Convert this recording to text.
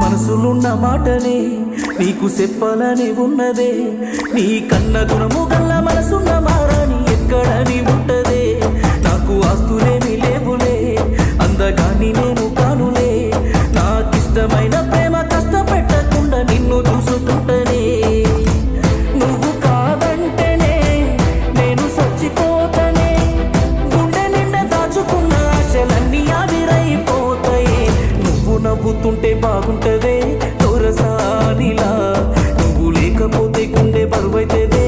మనసులున్న మాటనే నీకు చెప్పాలని ఉన్నదే. నీ కన్న గుణము గల్ల మనసున్న మారాని ఎక్కడని ఉంటదే. నాకు ఆస్తులేమి లేవులే, అందగాని నేను కానులే. నాకిష్టమైన ప్రేమ కష్టపెట్టకుండా నిన్ను చూసుకుంటనే. నువ్వు కాదంటేనే నేను చచ్చిపోతనే. గుండె నిండా దాచుకున్న ఆశలన్నీ ఆవిరైపోతాయి. నువ్వు నవ్వుతుంటే బాగుంటదే దొరసానిలా, నువ్వు లేకపోతే గుండె బరువైతేదే.